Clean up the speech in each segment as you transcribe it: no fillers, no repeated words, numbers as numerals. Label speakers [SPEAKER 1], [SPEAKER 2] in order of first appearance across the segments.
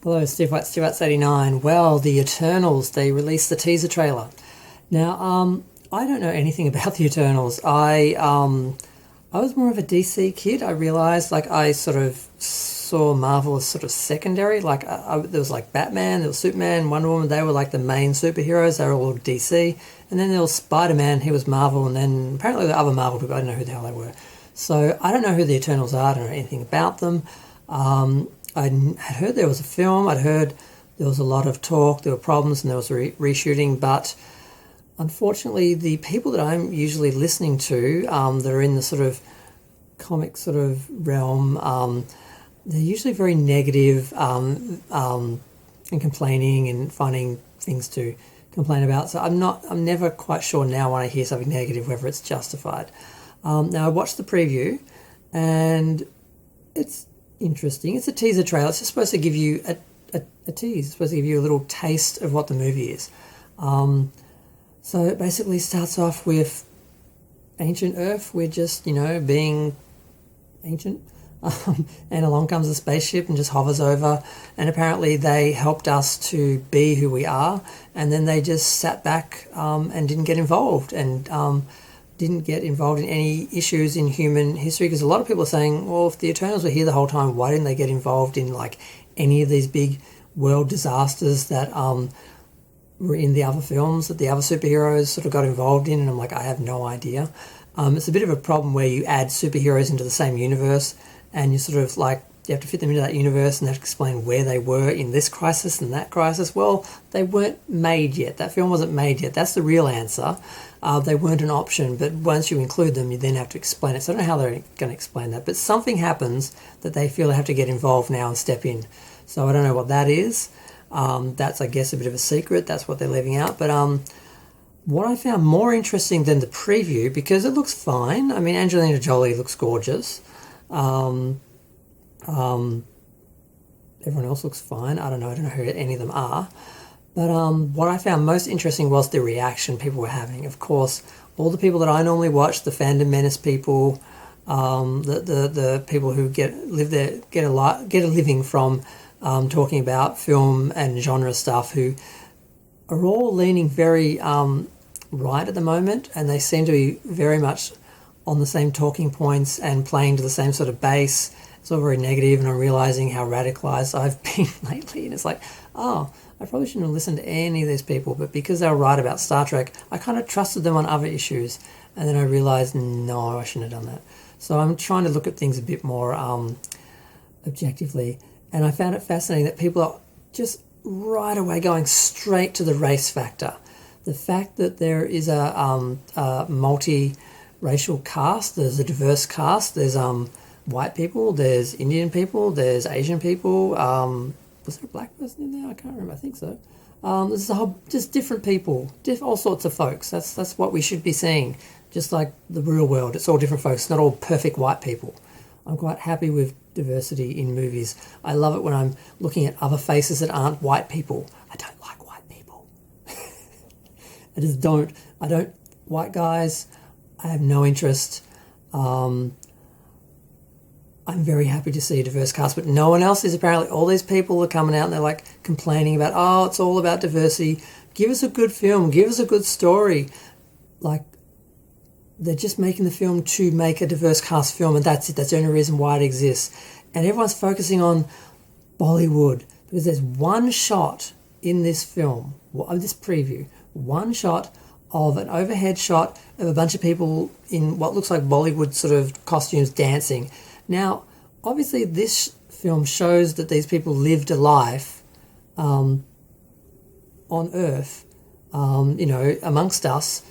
[SPEAKER 1] Hello, Steve White, Steve White's 89. Well, the Eternals, they released the teaser trailer. Now, I don't know anything about the Eternals. I was more of a DC kid. I realized, like, I sort of saw Marvel as sort of secondary. Like, there was like Batman, there was Superman, Wonder Woman. They were like the main superheroes. They were all DC. And then there was Spider-Man. He was Marvel. And then apparently the other Marvel people, I don't know who the hell they were. So I don't know who the Eternals are. I don't know anything about them. I had heard there was a film. I'd heard there was a lot of talk. There were problems and there was reshooting. But unfortunately, the people that I'm usually listening to that are in the sort of comic sort of realm, they're usually very negative and complaining and finding things to complain about. So I'm never quite sure now when I hear something negative whether it's justified. Now I watched the preview and it's interesting. It's a teaser trailer. It's just supposed to give you a tease. It's supposed to give you a little taste of what the movie is. So it basically starts off with ancient Earth. We're just, being ancient. And along comes a spaceship and just hovers over. And apparently they helped us to be who we are. And then they just sat back and didn't get involved. And didn't get involved in any issues in human history, because a lot of people are saying, well, if the Eternals were here the whole time, why didn't they get involved in like any of these big world disasters that were in the other films that the other superheroes sort of got involved in? And I'm like, I have no idea. It's a bit of a problem where you add superheroes into the same universe and you sort of like, you have to fit them into that universe and have to explain where they were in this crisis and that crisis. Well, they weren't made yet. That film wasn't made yet. That's the real answer. They weren't an option, but once you include them, you then have to explain it. So I don't know how they're going to explain that, but something happens that they feel they have to get involved now and step in. So I don't know what that is. That's, I guess, a bit of a secret. That's what they're leaving out. But what I found more interesting than the preview, because it looks fine. I mean, Angelina Jolie looks gorgeous. Everyone else looks fine. I don't know who any of them are. But what I found most interesting was the reaction people were having. Of course, all the people that I normally watch, the Fandom Menace people, the people who get a living from talking about film and genre stuff, who are all leaning very right at the moment, and they seem to be very much on the same talking points and playing to the same sort of base. It's all very negative, and I'm realising how radicalised I've been lately. And it's like, oh, I probably shouldn't have listened to any of these people, but because they were right about Star Trek, I kind of trusted them on other issues. And then I realised, no, I shouldn't have done that. So I'm trying to look at things a bit more objectively. And I found it fascinating that people are just right away going straight to the race factor. The fact that there is a multi-racial cast, there's a diverse cast, there's white people, there's Indian people, there's Asian people. Was there a black person in there? I can't remember. I think so. There's a whole, just different people, all sorts of folks. That's what we should be seeing. Just like the real world, it's all different folks. It's not all perfect white people. I'm quite happy with diversity in movies. I love it when I'm looking at other faces that aren't white people. I don't like white people. I just don't. White guys, I have no interest. I'm very happy to see a diverse cast, but no one else is apparently. All these people are coming out and they're like complaining about, oh, it's all about diversity. Give us a good film. Give us a good story. Like, they're just making the film to make a diverse cast film, and that's it. That's the only reason why it exists. And everyone's focusing on Bollywood because there's one shot in this film, of this preview, one shot of an overhead shot of a bunch of people in what looks like Bollywood sort of costumes dancing. Now, obviously, this film shows that these people lived a life on Earth, amongst us.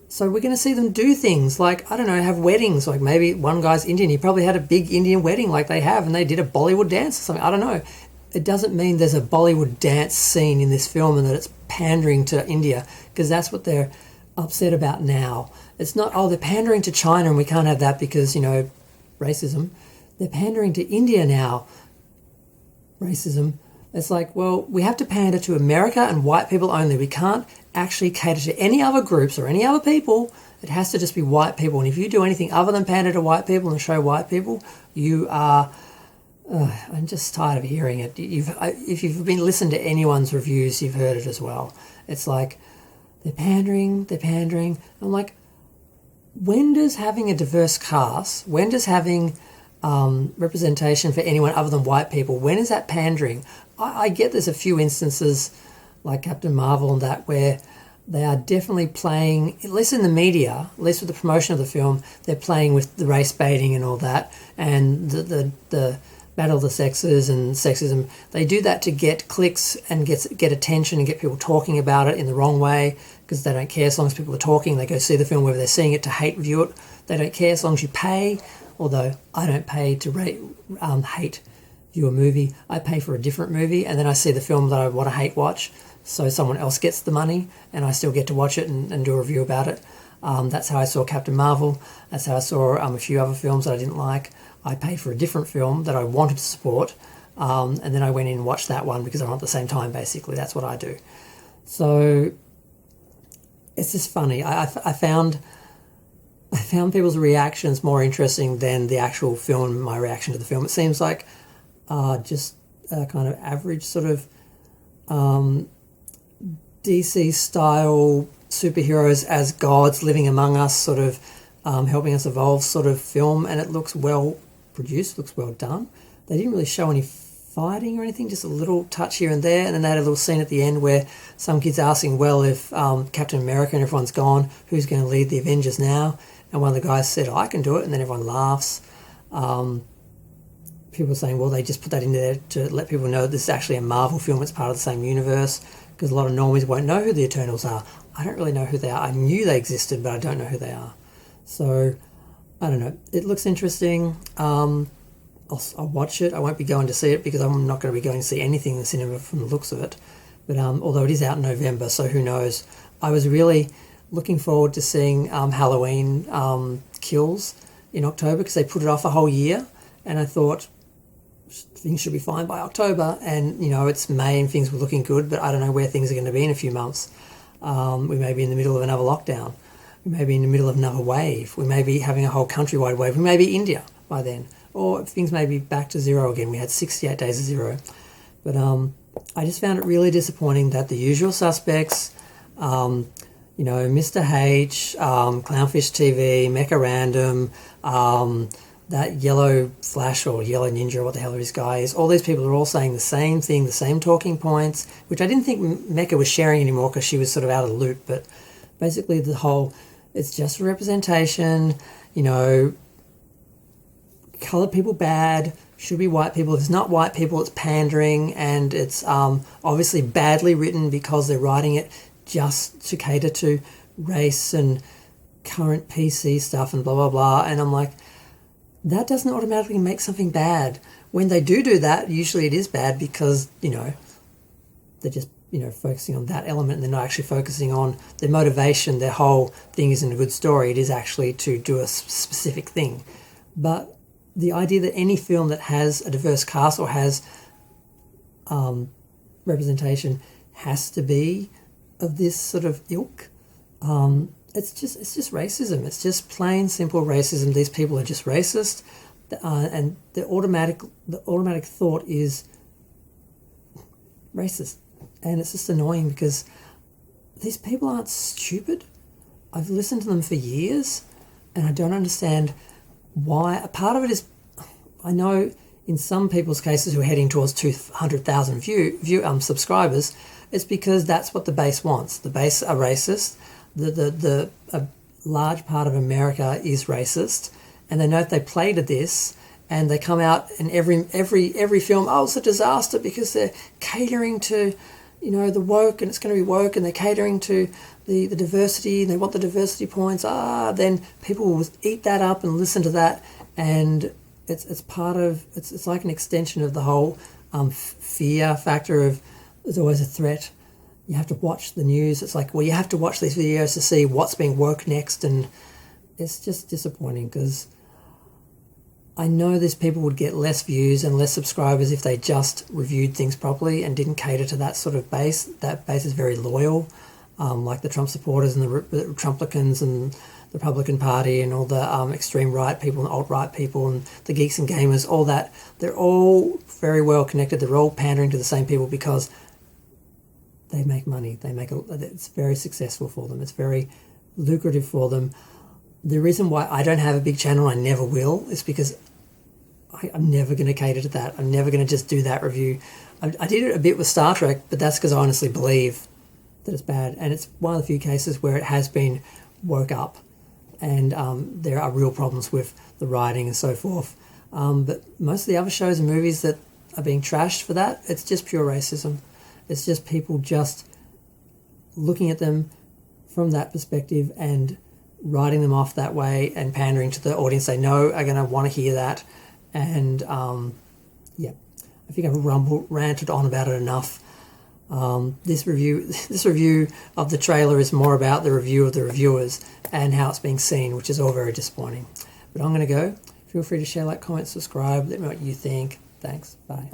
[SPEAKER 1] So we're going to see them do things like, I don't know, have weddings. Like maybe one guy's Indian. He probably had a big Indian wedding like they have, and they did a Bollywood dance or something. I don't know. It doesn't mean there's a Bollywood dance scene in this film and that it's pandering to India, because that's what they're upset about now. It's not, oh, they're pandering to China and we can't have that because, racism. They're pandering to India now. Racism. It's like, well, we have to pander to America and white people only. We can't actually cater to any other groups or any other people. It has to just be white people. And if you do anything other than pander to white people and show white people, you are I'm just tired of hearing it. If you've been listening to anyone's reviews, you've heard it as well. It's like they're pandering, they're pandering. I'm like, when does having a diverse cast, when does having representation for anyone other than white people, when is that pandering? I get there's a few instances like Captain Marvel and that where they are definitely playing, at least in the media, at least with the promotion of the film, they're playing with the race baiting and all that, and the battle of the sexes and sexism. They do that to get clicks and get attention and get people talking about it in the wrong way because they don't care as long as people are talking. They go see the film whether they're seeing it to hate view it. They don't care as long as you pay, although I don't pay to hate view a movie. I pay for a different movie and then I see the film that I want to hate watch. So someone else gets the money and I still get to watch it and do a review about it. That's how I saw Captain Marvel. That's how I saw a few other films that I didn't like. I paid for a different film that I wanted to support, and then I went in and watched that one because I want the same time, basically. That's what I do. So it's just funny. I found people's reactions more interesting than the actual film, my reaction to the film. It seems like just a kind of average sort of DC style superheroes as gods living among us, sort of helping us evolve sort of film, and it looks well produced, looks well done. They didn't really show any fighting or anything, just a little touch here and there, and then they had a little scene at the end where some kid's asking, well, if Captain America and everyone's gone, who's going to lead the Avengers now? And one of the guys said, I can do it, and then everyone laughs. People are saying, well, they just put that in there to let people know this is actually a Marvel film, it's part of the same universe, because a lot of normies won't know who the Eternals are. I don't really know who they are. I knew they existed, but I don't know who they are. So, I don't know. It looks interesting. I'll watch it. I won't be going to see it because I'm not going to be going to see anything in the cinema from the looks of it. But although it is out in November, so who knows. I was really looking forward to seeing Halloween Kills in October because they put it off a whole year. And I thought things should be fine by October. And, it's May and things were looking good, but I don't know where things are going to be in a few months. We may be in the middle of another lockdown. We may be in the middle of another wave. We may be having a whole countrywide wave. We may be India by then. Or things may be back to zero again. We had 68 days of zero. But I just found it really disappointing that the usual suspects, Mr. H, Clownfish TV, Mecha Random, that Yellow Flash or Yellow Ninja or what the hell this guy is, all these people are all saying the same thing, the same talking points, which I didn't think Mecha was sharing anymore because she was sort of out of the loop. But basically the whole, it's just a representation, coloured people bad, should be white people. If it's not white people, it's pandering, and it's obviously badly written because they're writing it just to cater to race and current PC stuff and blah, blah, blah. And I'm like, that doesn't automatically make something bad. When they do that, usually it is bad because, they're just, focusing on that element and they're not actually focusing on their motivation. Their whole thing isn't a good story. It is actually to do a specific thing. But the idea that any film that has a diverse cast or has representation has to be of this sort of ilk, it's just racism. It's just plain simple racism. These people are just racist, and the automatic thought is racist, and it's just annoying because these people aren't stupid. I've listened to them for years, and I don't understand why. A part of it is, I know in some people's cases who are heading towards 200,000 subscribers, it's because that's what the base wants. The base are racist. A large part of America is racist, and they know if they play to this and they come out in every film, oh, it's a disaster because they're catering to, the woke, and it's going to be woke, and they're catering to the diversity, and they want the diversity points. Then people will eat that up and listen to that, and it's part of it's like an extension of the whole fear factor of there's always a threat. You have to watch the news. It's like, well, you have to watch these videos to see what's being woke next, and it's just disappointing because I know these people would get less views and less subscribers if they just reviewed things properly and didn't cater to that sort of base. That base is very loyal, like the Trump supporters and the Trumplicans and the Republican Party and all the extreme right people and alt-right people and the geeks and gamers, all that, they're all very well connected. They're all pandering to the same people because they make money. It's very successful for them. It's very lucrative for them. The reason why I don't have a big channel, I never will, is because I'm never going to cater to that. I'm never going to just do that review. I did it a bit with Star Trek, but that's because I honestly believe that it's bad. And it's one of the few cases where it has been woke up and there are real problems with the writing and so forth. But most of the other shows and movies that are being trashed for that, it's just pure racism. It's just people just looking at them from that perspective and writing them off that way and pandering to the audience they know are going to want to hear that. And yeah, I think I've ranted on about it enough. This review of the trailer is more about the review of the reviewers and how it's being seen, which is all very disappointing. But I'm going to go. Feel free to share, like, comment, subscribe. Let me know what you think. Thanks. Bye.